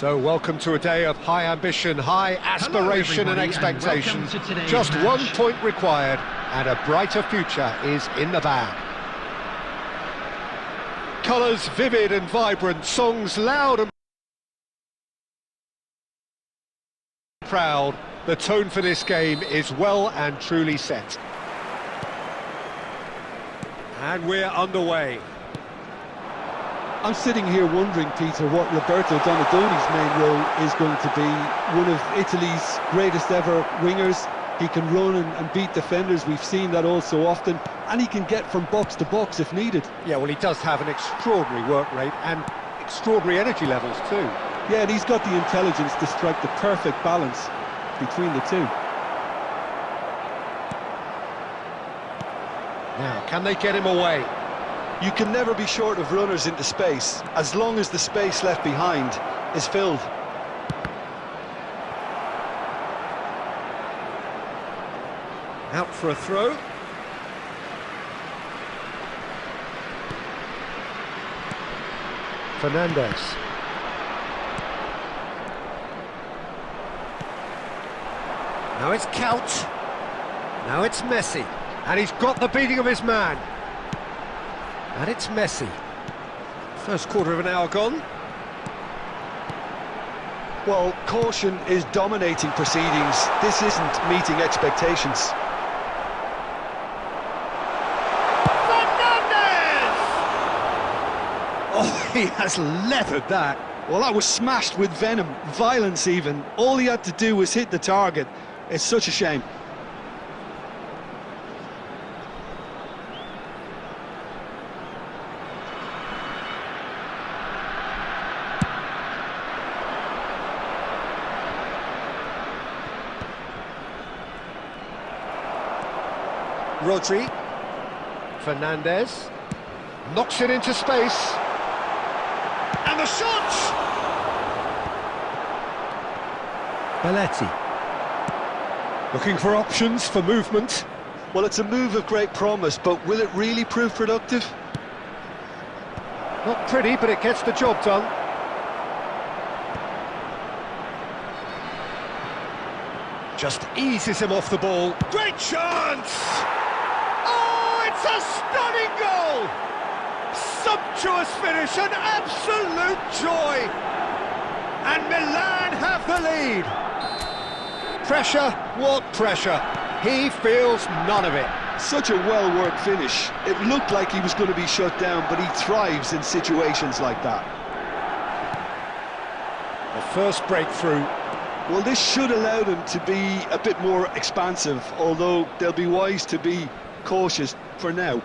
So welcome to a day of high ambition, high aspiration and expectation. Just match. 1 point required and a brighter future is in the bag. Colours vivid and vibrant, songs loud and proud. The tone for this game is well and truly set. And we're underway. I'm sitting here wondering, Peter, what Roberto Donadoni's main role is going to be. One of Italy's greatest ever wingers. He can run and beat defenders. We've seen that all so often. And he can get from box to box if needed. Yeah, well, he does have an extraordinary work rate and extraordinary energy levels too. Yeah, and he's got the intelligence to strike the perfect balance between the two. Now, can they get him away? You can never be short of runners into space, as long as the space left behind is filled. Out for a throw. Fernandez. Now it's Couch. Now it's Messi. And he's got the beating of his man. And it's Messi. First quarter of an hour gone. Well, caution is dominating proceedings. This isn't meeting expectations. Fernandez! Oh, he has leathered that. Well, that was smashed with venom, violence even. All he had to do was hit the target. It's such a shame. Rodri. Fernandez. Knocks it into space. And the shot! Belletti. Looking for options for movement. Well, it's a move of great promise, but will it really prove productive? Not pretty, but it gets the job done. Just eases him off the ball. Great chance! Oh, it's a stunning goal! Sumptuous finish, an absolute joy! And Milan have the lead. Pressure, what pressure? He feels none of it. Such a well-worked finish. It looked like he was going to be shut down, but he thrives in situations like that. The first breakthrough. Well, this should allow them to be a bit more expansive, although they'll be wise to be cautious for now.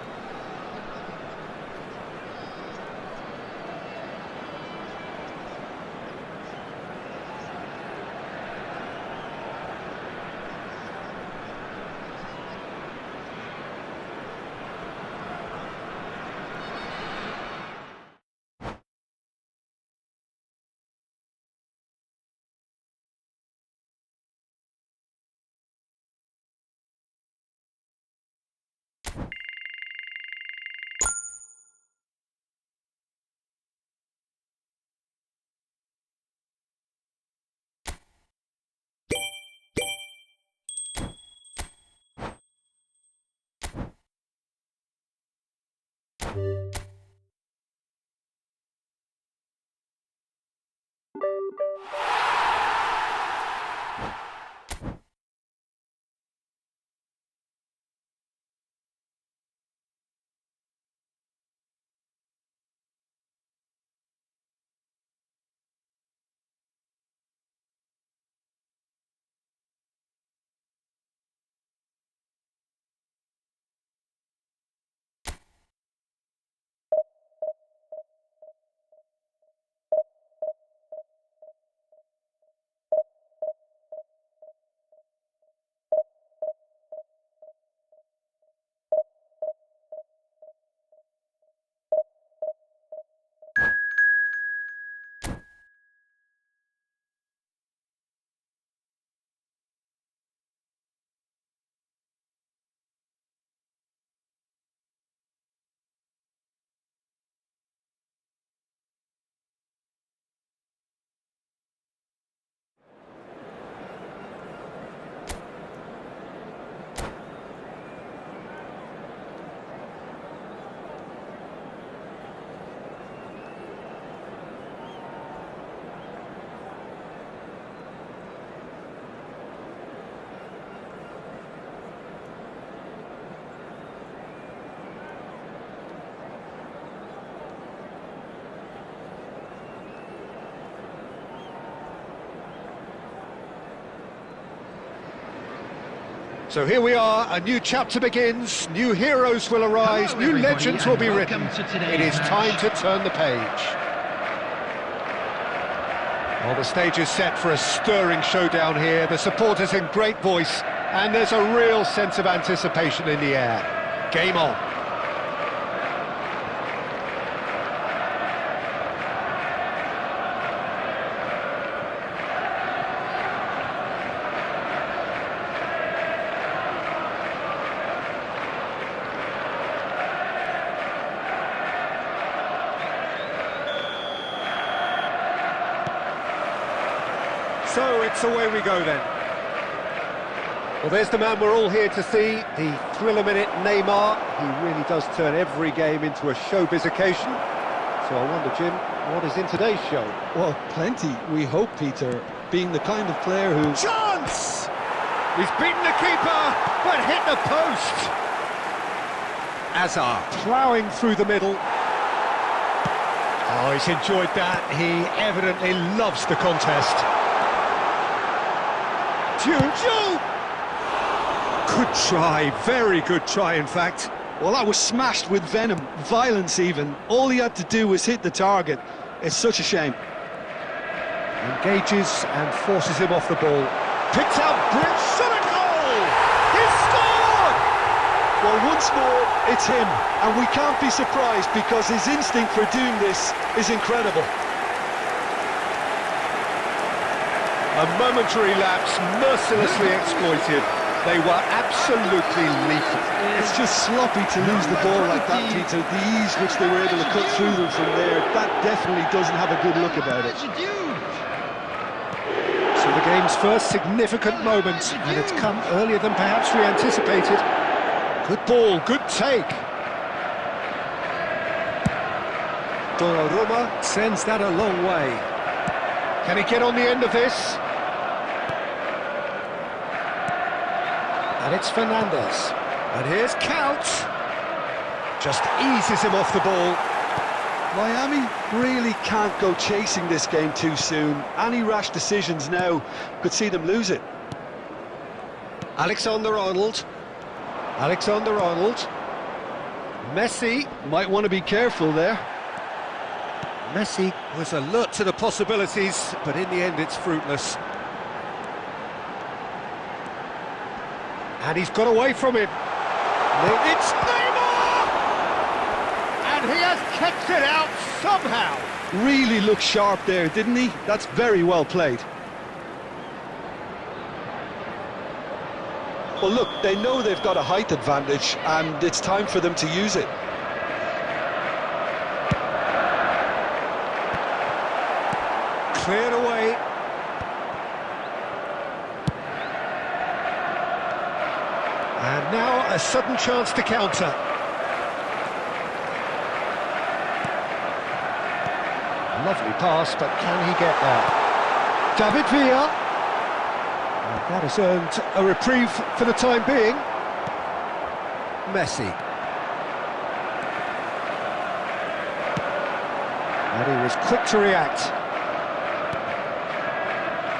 So here we are, a new chapter begins, new heroes will arise, Hello, new everybody, legends will be and written. welcome to today's It is match. time to turn the page. Well, the stage is set for a stirring showdown here, the supporters in great voice, and there's a real sense of anticipation in the air. Game on. So it's away we go then. Well, there's the man we're all here to see, the thriller-minute Neymar. He really does turn every game into a showbiz occasion. So I wonder, Jim, what is in today's show? Well, plenty, we hope, Peter, being the kind of player who... Chance! He's beaten the keeper, but hit the post. Azar ploughing through the middle. Oh, he's enjoyed that. He evidently loves the contest. Juju! Good try, very good try, in fact. Well, that was smashed with venom, violence even. All he had to do was hit the target. It's such a shame. Engages and forces him off the ball. Picks out Bridge, shot a goal! He's scored! Well, once more, it's him. And we can't be surprised because his instinct for doing this is incredible. A momentary lapse, mercilessly exploited. They were absolutely lethal. It's just sloppy to lose the ball like that, Peter. The ease which they were able to cut through them from there, that definitely doesn't have a good look about it. So the game's first significant moment, and it's come earlier than perhaps we anticipated. Good ball, good take. Donnarumma sends that a long way. Can he get on the end of this? And it's Fernandez. And here's Count. Just eases him off the ball. Miami really can't go chasing this game too soon. Any rash decisions now could see them lose it. Alexander-Arnold. Alexander-Arnold. Messi. Might want to be careful there. Messi was alert to the possibilities, but in the end it's fruitless. And he's got away from him. It's Neymar! And he has kept it out somehow. Really looked sharp there, didn't he? That's very well played. Well, look, they know they've got a height advantage, and it's time for them to use it. Cleared away. And now a sudden chance to counter. Lovely pass, but can he get there? David Villa. And that has earned a reprieve for the time being. Messi. And he was quick to react.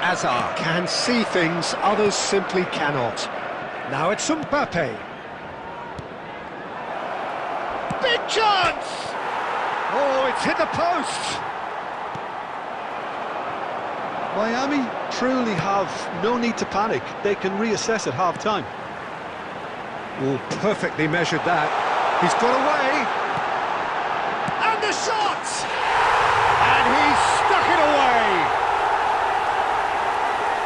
Azar can see things others simply cannot. Now it's Mbappe. Big chance! Oh, it's hit the post! Miami truly have no need to panic. They can reassess at half-time. Oh, perfectly measured that. He's got away! And the shot! And he's stuck it away!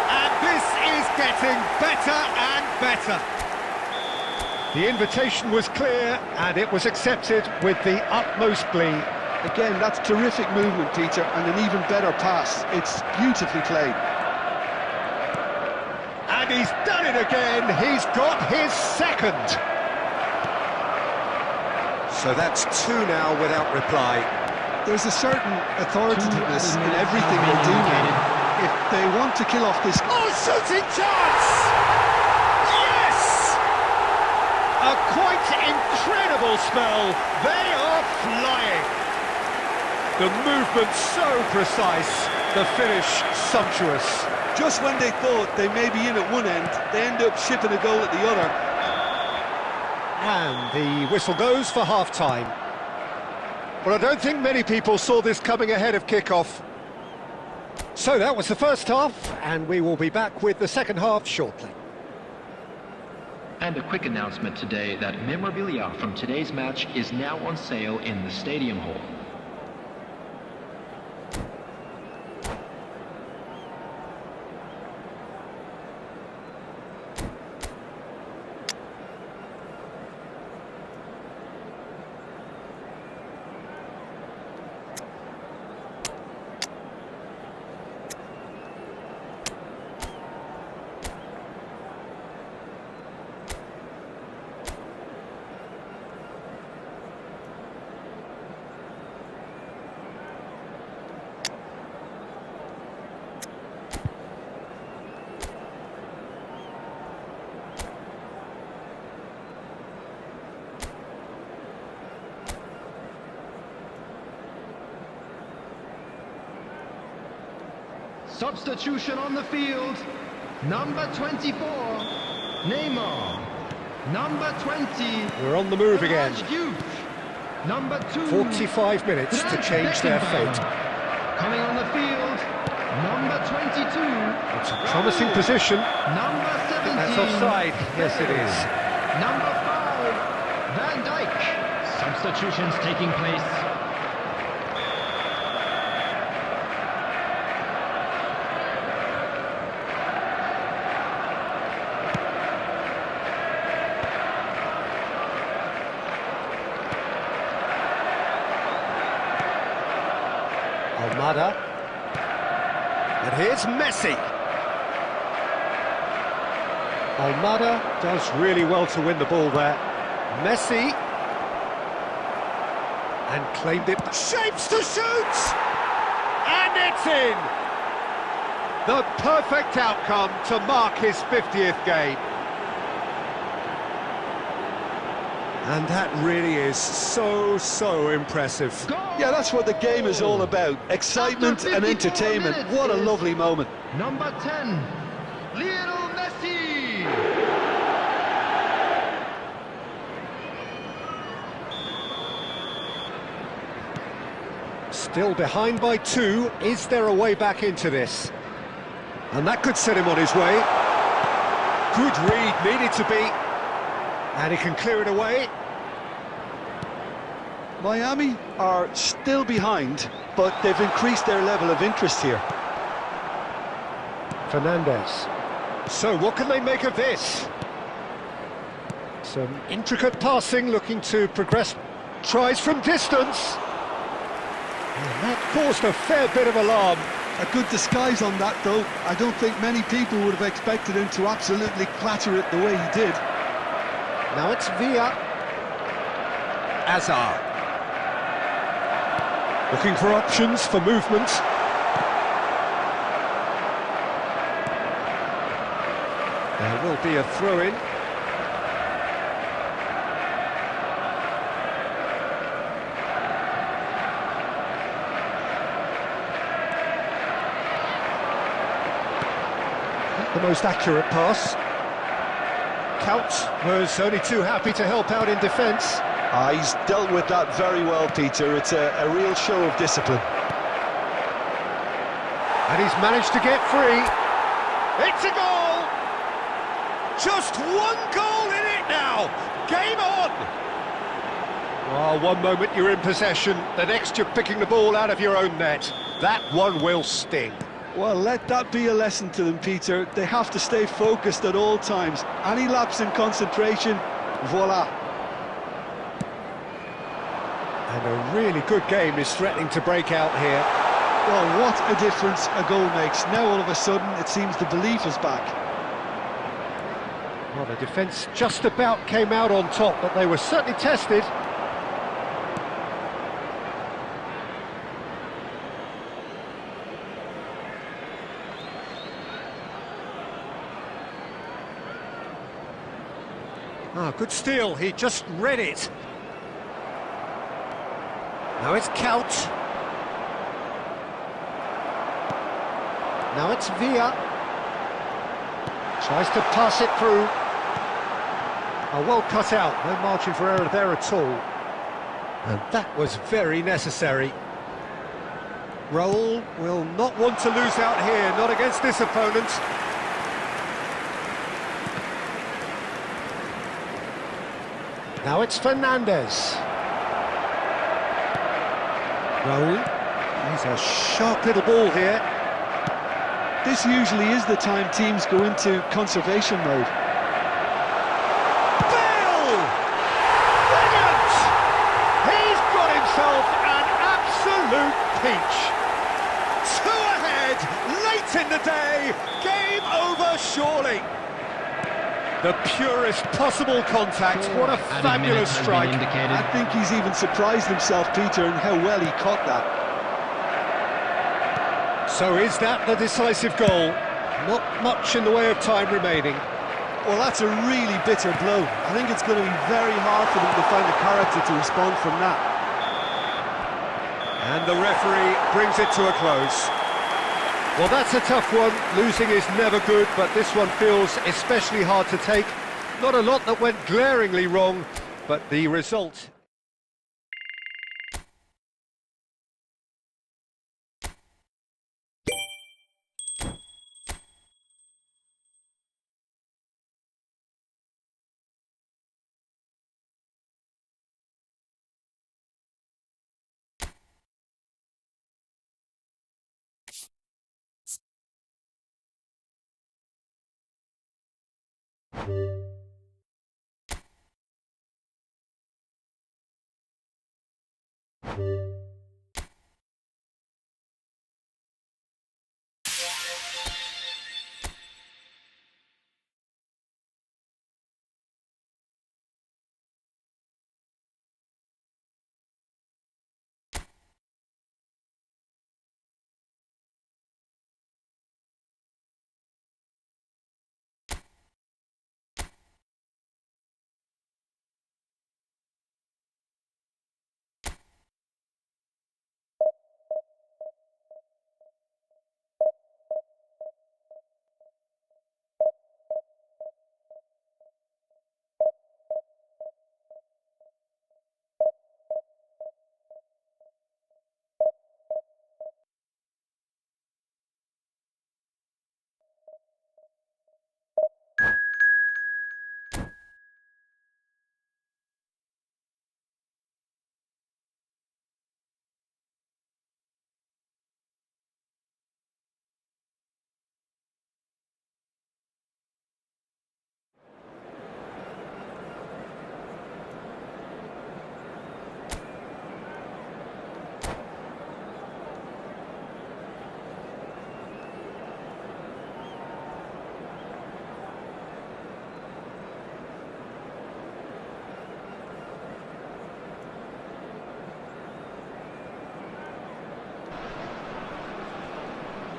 And this is getting better and better. The invitation was clear and it was accepted with the utmost glee. Again, that's terrific movement, Peter, and an even better pass. It's beautifully played. And he's done it again. He's got his second. So that's two now without reply. There's a certain authoritativeness in everything they do now. If they want to kill off this... Oh, shooting chance! Yes! A quite incredible spell. They are flying. The movement so precise, the finish sumptuous. Just when they thought they may be in at one end, they end up shipping a goal at the other. And the whistle goes for half-time. Well, I don't think many people saw this coming ahead of kick-off. So that was the first half, and we will be back with the second half shortly. And a quick announcement today that memorabilia from today's match is now on sale in the Stadium Hall. Substitution on the field. Number 24, Neymar. Number 20, We're on the move again. Number 2, 45 minutes to change their fate. coming on the field. Number 22, It's a promising position. number 17. That's offside. Yes, it is. Number 5, Van Dijk. Substitutions taking place. Almada. And here's Messi. Almada does really well to win the ball there. Messi. And claimed it. Shapes to shoot! And it's in! The perfect outcome to mark his 50th game. And that really is so impressive. Yeah, that's what the game is all about. Excitement and entertainment. What a lovely moment. Number 10, Lionel Messi. Still behind by 2. Is there a way back into this? And that could set him on his way. Good read, needed to be. And he can clear it away. Miami are still behind, but they've increased their level of interest here. Fernandez. So what can they make of this? Some intricate passing, looking to progress. Tries from distance. And that caused a fair bit of alarm. A good disguise on that, though. I don't think many people would have expected him to absolutely clatter it the way he did. Now it's Villa. Azar. Looking for options for movement. There will be a throw-in. Not the most accurate pass. Count was only too happy to help out in defence. He's dealt with that very well, Peter. It's a real show of discipline. And he's managed to get free. It's a goal! Just one goal in it now! Game on! Oh, one moment you're in possession, the next you're picking the ball out of your own net. That one will sting. Well, let that be a lesson to them, Peter. They have to stay focused at all times. Any lapse in concentration, voila. And a really good game is threatening to break out here. Well, what a difference a goal makes. Now all of a sudden it seems the belief is back. Well, the defence just about came out on top, but they were certainly tested. Good steal, he just read it. Now it's Couch. Now it's Villa. Tries to pass it through. Oh, well cut out, no margin for error there at all. And that was very necessary. Raul will not want to lose out here, not against this opponent. Now it's Fernandez. Raul, he's a sharp little ball here. This usually is the time teams go into conservation mode. Bale! Brilliant! He's got himself an absolute peach. 2 ahead, late in the day, game over surely. The purest possible contact, what a fabulous strike. I think he's even surprised himself, Peter, in how well he caught that. So is that the decisive goal? Not much in the way of time remaining. Well, that's a really bitter blow. I think it's going to be very hard for them to find the character to respond from that. And the referee brings it to a close. Well, that's a tough one. Losing is never good, but this one feels especially hard to take. Not a lot that went glaringly wrong, but the result...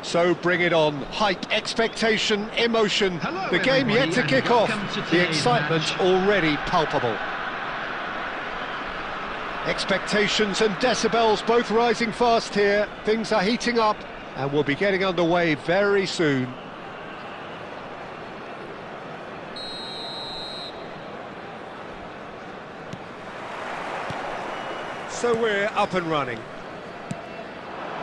So bring it on. Hype, expectation, emotion. Hello, the game yet to everybody, kick and off. welcome to The today's excitement match. already palpable. Expectations and decibels both rising fast here. Things are heating up and we'll be getting underway very soon. So we're up and running.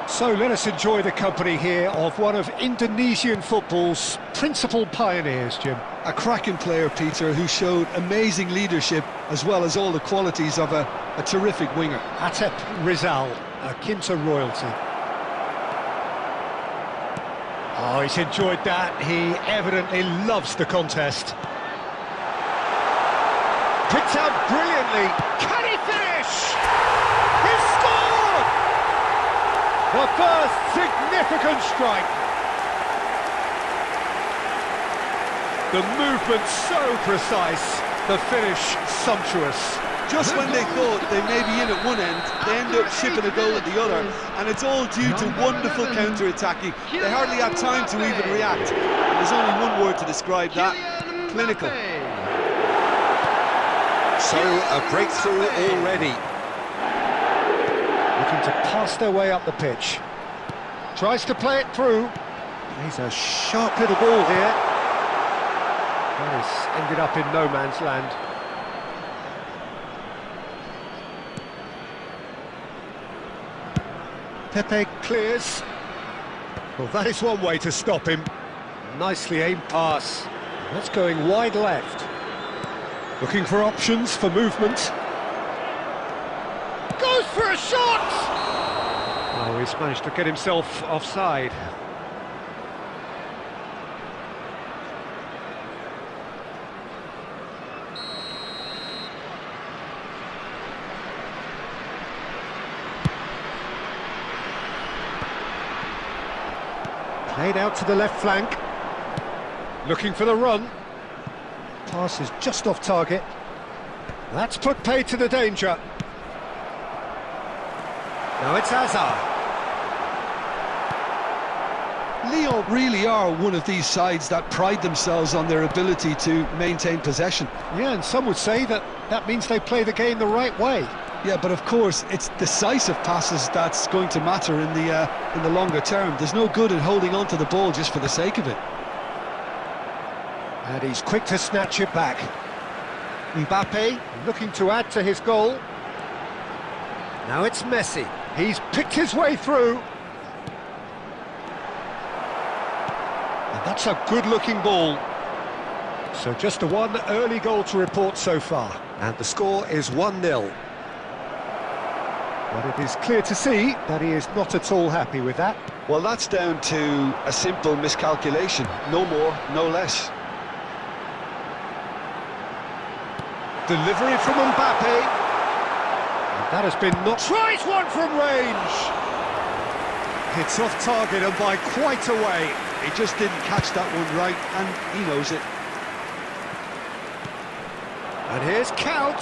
So let us enjoy the company here of one of Indonesian football's principal pioneers, Jim. A cracking player, Peter, who showed amazing leadership as well as all the qualities of a terrific winger. Atep Rizal, akin to royalty. Oh, he's enjoyed that. He evidently loves the contest. Picked out brilliantly. Can he finish? He's scored! The first significant strike. The movement so precise, the finish sumptuous. Just when they thought they may be in at one end, they end up shipping a goal at the other, and it's all due to wonderful counter-attacking. They hardly had time to even react. And there's only one word to describe that: clinical. So, a breakthrough already. Looking to pass their way up the pitch. Tries to play it through. He's a sharp little ball here. Well, he's ended up in no man's land. Pepe clears. Well, that is one way to stop him. Nicely aimed pass. That's going wide left. Looking for options for movement. Goes for a shot! Oh, he's managed to get himself offside. Played out to the left flank. Looking for the run. Pass is just off target. That's put paid to the danger. Now it's Hazard. Lyon really are one of these sides that pride themselves on their ability to maintain possession. Yeah, and some would say that that means they play the game the right way. Yeah, but of course, it's decisive passes that's going to matter in the longer term. There's no good in holding on to the ball just for the sake of it. And he's quick to snatch it back. Mbappe looking to add to his goal. Now it's Messi. He's picked his way through. And that's a good-looking ball. So just a one early goal to report so far. And the score is 1-0. But it is clear to see that he is not at all happy with that. Well, that's down to a simple miscalculation. No more, no less. Delivery from Mbappe. And that has been not... Tries one from range! It's off target and by quite a way. He just didn't catch that one right, and he knows it. And here's Count.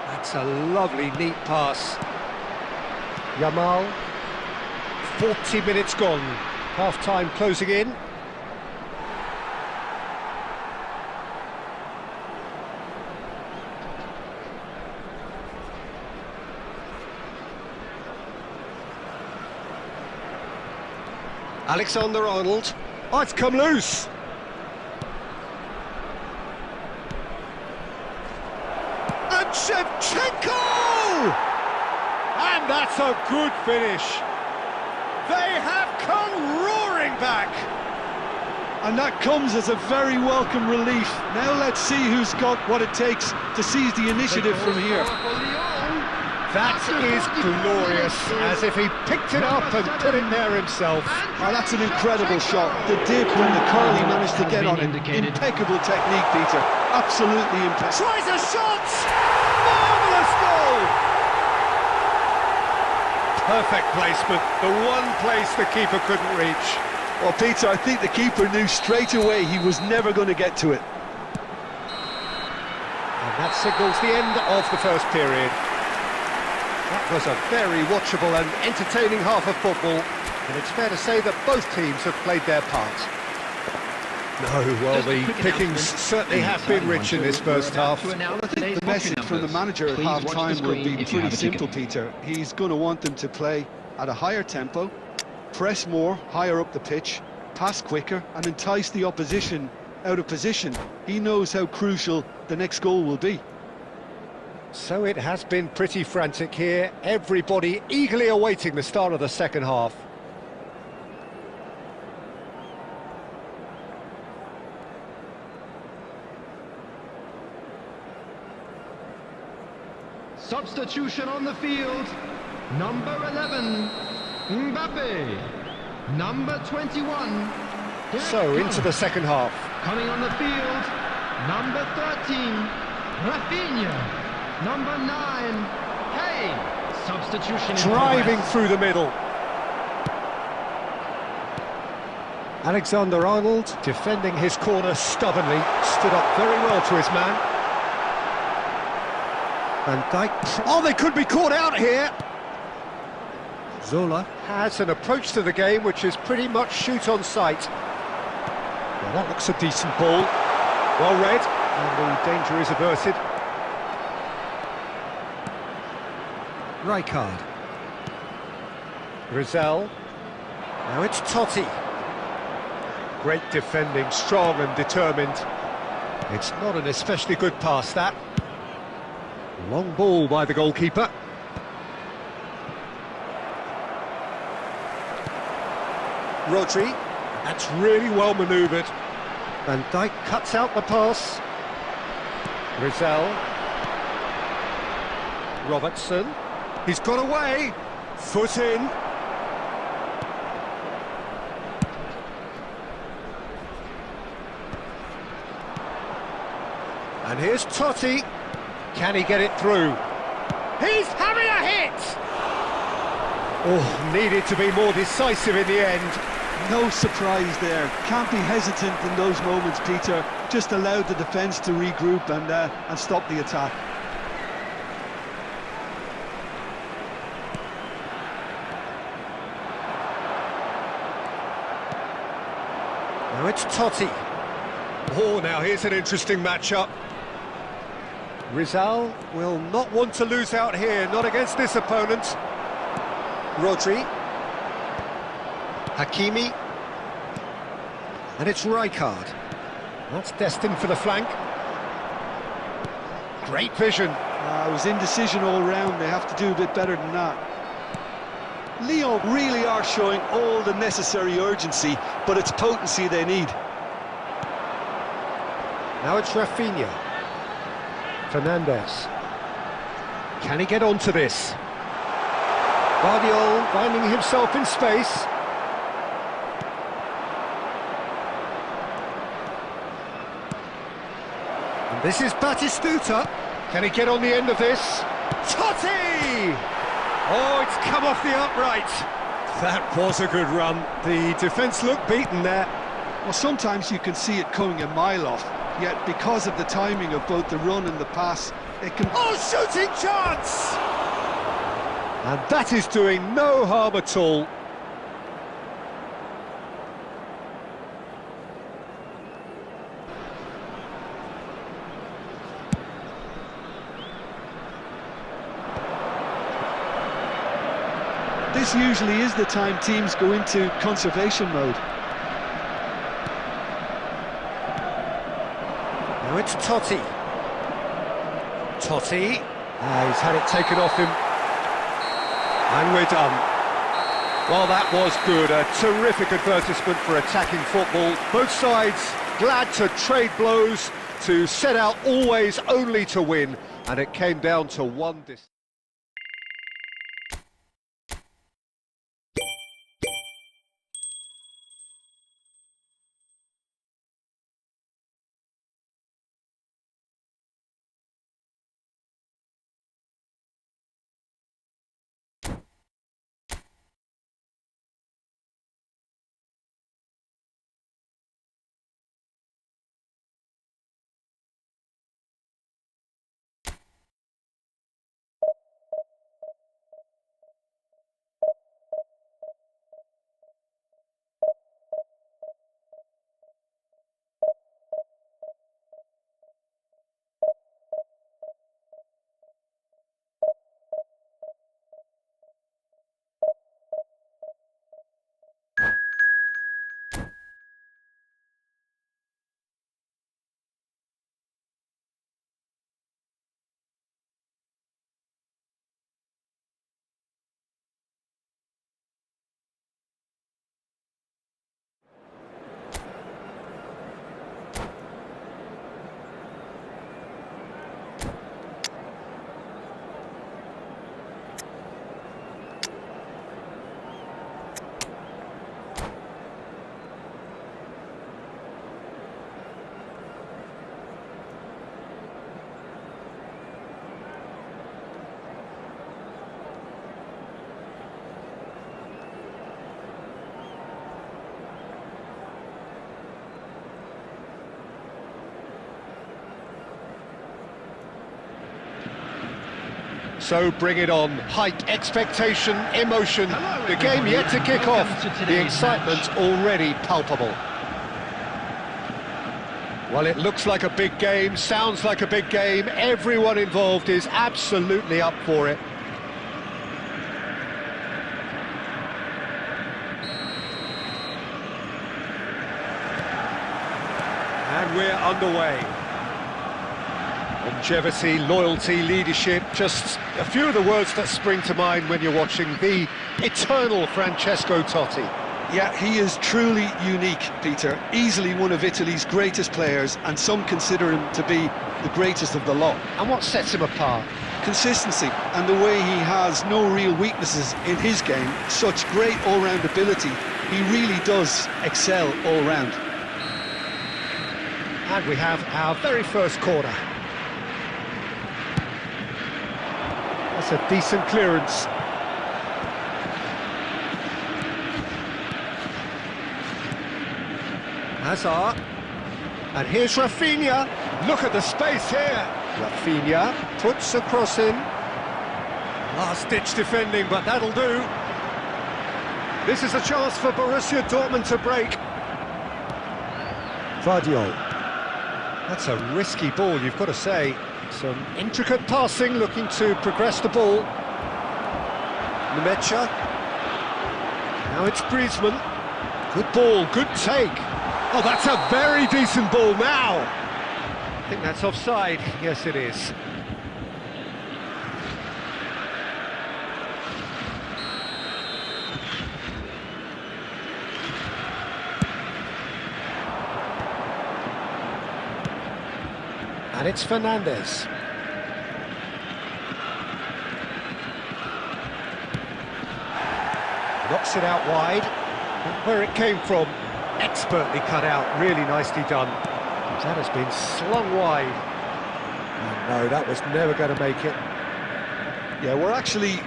That's a lovely, neat pass. Yamal. 40 minutes gone. Half-time closing in. Alexander-Arnold. Oh, it's come loose. And Shevchenko! And that's a good finish. They have come roaring back. And that comes as a very welcome relief. Now let's see who's got what it takes to seize the initiative from here. That is glorious, as if he picked it up and put it there himself. Oh, that's an incredible shot. The dip and the curl he managed to get on it. Impeccable technique, Peter. Absolutely impeccable. Tries a shot! Marvellous goal! Perfect placement, the one place the keeper couldn't reach. Well, Peter, I think the keeper knew straight away he was never going to get to it. And that signals the end of the first period. That was a very watchable and entertaining half of football, and it's fair to say that both teams have played their part. No, well, the pickings certainly have been rich in this first half. The message from the manager at half-time will be pretty simple, Peter. He's going to want them to play at a higher tempo, press more, higher up the pitch, pass quicker, and entice the opposition out of position. He knows how crucial the next goal will be. So it has been pretty frantic here, everybody eagerly awaiting the start of the second half. Substitution on the field. Number 11, Mbappe. Number 21. So into the second half. Coming on the field, number 13, Rafinha. Number 9, Kane. Substitution in Driving progress. through the middle. Alexander-Arnold defending his corner stubbornly, stood up very well to his man. Van Dijk. Oh, they could be caught out here. Zola has an approach to the game which is pretty much shoot on sight. Well, that looks a decent ball. Well read, and the danger is averted. Rijkaard. Rizal. Now it's Totti. Great defending, strong and determined. It's not an especially good pass, that. Long ball by the goalkeeper. Rodri, that's really well manoeuvred. Van Dijk cuts out the pass. Rizal. Robertson. He's got away. Foot in. And here's Totti. Can he get it through? He's having a hit! Oh, needed to be more decisive in the end. No surprise there. Can't be hesitant in those moments, Peter. Just allowed the defence to regroup and stop the attack. Now it's Totti. Oh, now here's an interesting matchup. Rizal will not want to lose out here, not against this opponent. Rodri. Hakimi. And it's Rijkaard. That's destined for the flank. Great vision. It was indecision all round. They have to do a bit better than that. Lyon really are showing all the necessary urgency, but it's potency they need. Now it's Rafinha. Fernandes. Can he get onto this? Guardiola finding himself in space. And this is Batistuta. Can he get on the end of this? Totti! Oh, it's come off the upright. That was a good run. The defence looked beaten there. Well, sometimes you can see it coming a mile off, yet because of the timing of both the run and the pass, it can... Oh, shooting chance! And that is doing no harm at all. This usually is the time teams go into conservation mode. Now it's Totti. Totti. He's had it taken off him. And we're done. Well, that was good. A terrific advertisement for attacking football. Both sides glad to trade blows, to set out always only to win. And it came down to one distance. So bring it on. Height, expectation, emotion. The game yet to kick off. The excitement already palpable. Well, it looks like a big game, sounds like a big game. Everyone involved is absolutely up for it. we're underway. Longevity, loyalty, leadership, just a few of the words that spring to mind when you're watching the eternal Francesco Totti. Yeah, he is truly unique, Peter. Easily one of Italy's greatest players, and some consider him to be the greatest of the lot. And what sets him apart? Consistency, and the way he has no real weaknesses in his game. Such great all-round ability. He really does excel all round. And we have our very first corner. That's a decent clearance. Hazard. And here's Rafinha. Look at the space here. Rafinha puts a cross in. Last-ditch defending, but that'll do. This is a chance for Borussia Dortmund to break. Vardiol. That's a risky ball, you've got to say. Some intricate passing, looking to progress the ball. Nemecha. Now it's Griezmann. Good ball, good take. Oh, that's a very decent ball now. I think that's offside. Yes, it is. And it's Fernandes. Knocks it out wide. Where it came from, expertly cut out, really nicely done. That has been slung wide. Oh, no, that was never going to make it. Yeah, we're actually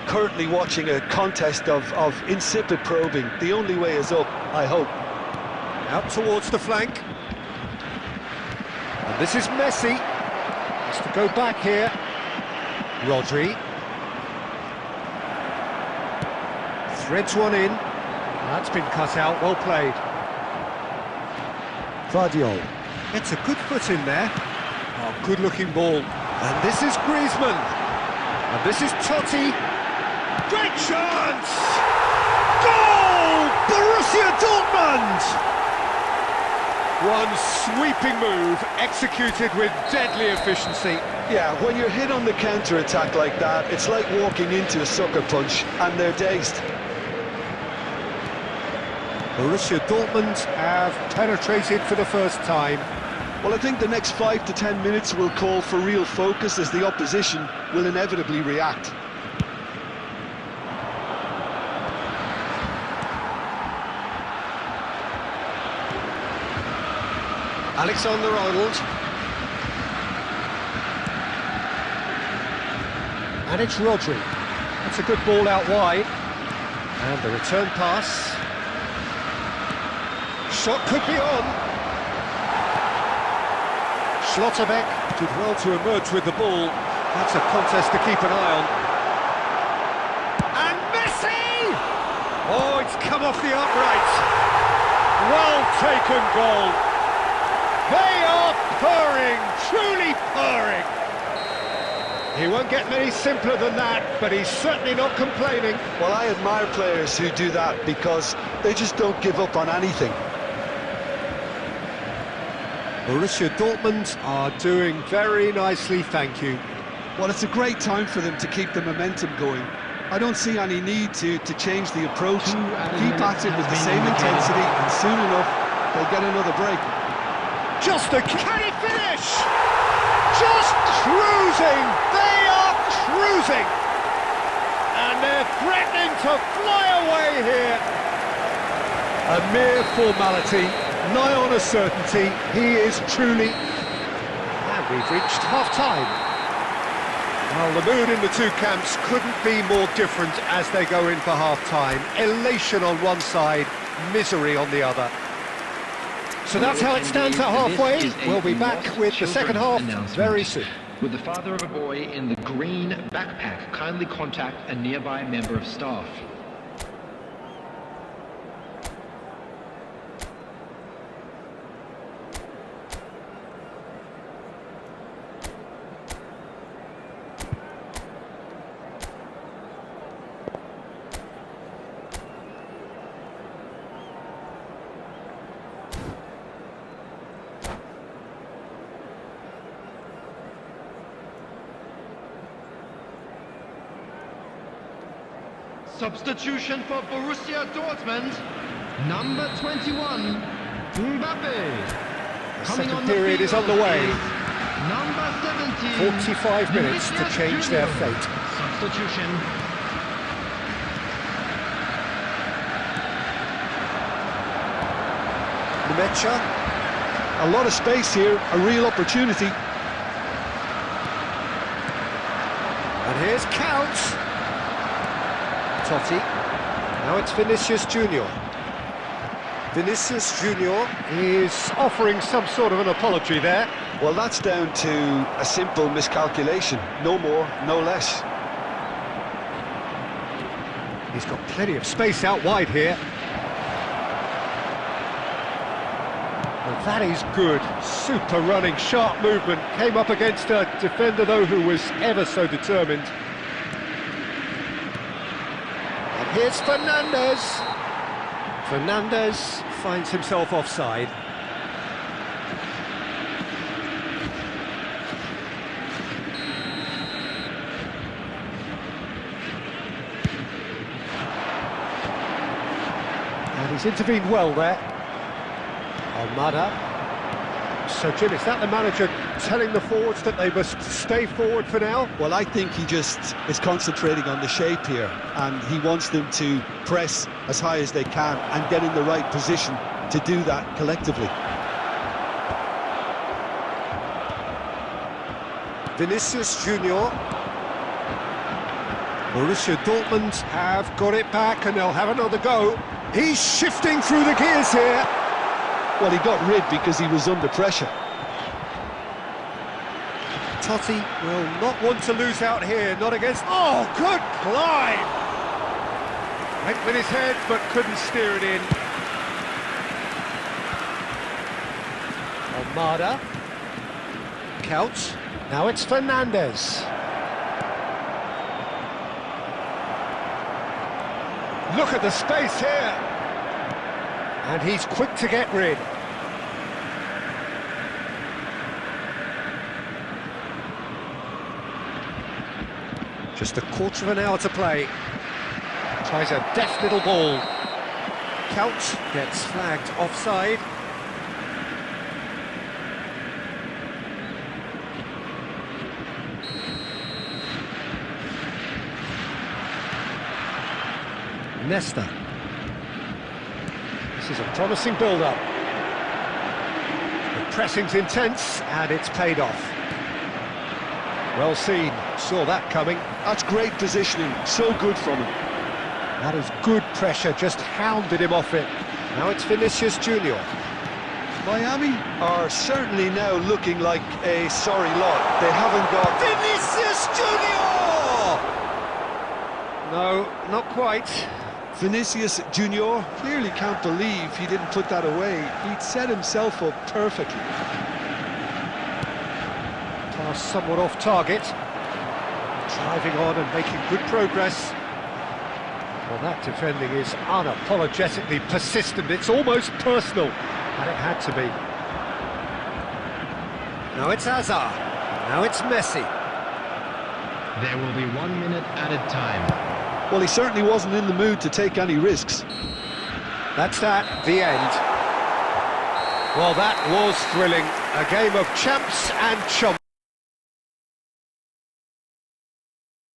currently watching a contest of insipid probing. The only way is up, I hope. Out towards the flank. And this is Messi. Has to go back here. Rodri. Threads one in. That's been cut out, well played. Vardiol. Gets a good foot in there. Oh, good-looking ball. And this is Griezmann. And this is Totti. Great chance! Goal! Borussia Dortmund! One sweeping move, executed with deadly efficiency. Yeah, when you're hit on the counter-attack like that, it's like walking into a sucker punch, and they're dazed. Borussia Dortmund have penetrated for the first time. Well, I think the next 5 to 10 minutes will call for real focus, as the opposition will inevitably react. Alexander-Arnold. And it's Rodri. That's a good ball out wide. And the return pass. Shot could be on. Schlotterbeck did well to emerge with the ball. That's a contest to keep an eye on. And Messi! Oh, it's come off the upright. Well taken goal. They are purring, truly purring. He won't get many simpler than that, but he's certainly not complaining. Well, I admire players who do that, because they just don't give up on anything. Borussia Dortmund are doing very nicely, thank you. Well, it's a great time for them to keep the momentum going. I don't see any need to change the approach. Keep at it with the same intensity, and soon enough, they'll get another break. Can he finish? Just cruising! They are cruising! And they're threatening to fly away here. A mere formality, nigh on a certainty. He is truly... And we've reached half-time. Well, the mood in the two camps couldn't be more different as they go in for half-time. Elation on one side, misery on the other. So that's how it stands at halfway. We'll be back with the second half very soon. With the father of a boy in the green backpack, kindly contact a nearby member of staff. Substitution for Borussia Dortmund. Number 21, Mbappe. The Coming second on the period is field underway. is Number 17. 45 minutes to Vinicius change their Junior. fate. Substitution. Mecha. A lot of space here, a real opportunity. And here's Count. Totti. Now it's Vinicius Junior. Vinicius Junior is offering some sort of an apology there. Well, that's down to a simple miscalculation. No more, no less. He's got plenty of space out wide here. Well, that is good. Super running, sharp movement. Came up against a defender, though, who was ever so determined. And here's Fernandes. Fernandes finds himself offside. And he's intervened well there. Almada. So, Jim, is that the manager telling the forwards that they must stay forward for now? Well, I think he just is concentrating on the shape here, and he wants them to press as high as they can and get in the right position to do that collectively. Vinicius Junior. Borussia Dortmund have got it back and they'll have another go. He's shifting through the gears here. Well, he got rid because he was under pressure. Totti will not want to lose out here, not against... Oh, good climb! Went with his head, but couldn't steer it in. Almada. Couch. Now it's Fernandes. Look at the space here. And he's quick to get rid. Just a quarter of an hour to play. Tries a deft little ball. Couch gets flagged offside. Nesta. This is a promising build-up. The pressing's intense, and it's paid off. Well seen, saw that coming. That's great positioning, so good from him. That is good pressure, just hounded him off it. Now it's Vinicius Junior. Miami are certainly now looking like a sorry lot. They haven't got... Vinicius Junior! No, not quite. Vinicius Junior clearly can't believe he didn't put that away. He'd set himself up perfectly. Pass somewhat off target. Driving on and making good progress. Well, that defending is unapologetically persistent. It's almost personal, and it had to be. Now it's Hazard. Now it's Messi. There will be 1 minute added time. Well, he certainly wasn't in the mood to take any risks. That's that, the end. Well, that was thrilling. A game of champs and chumps.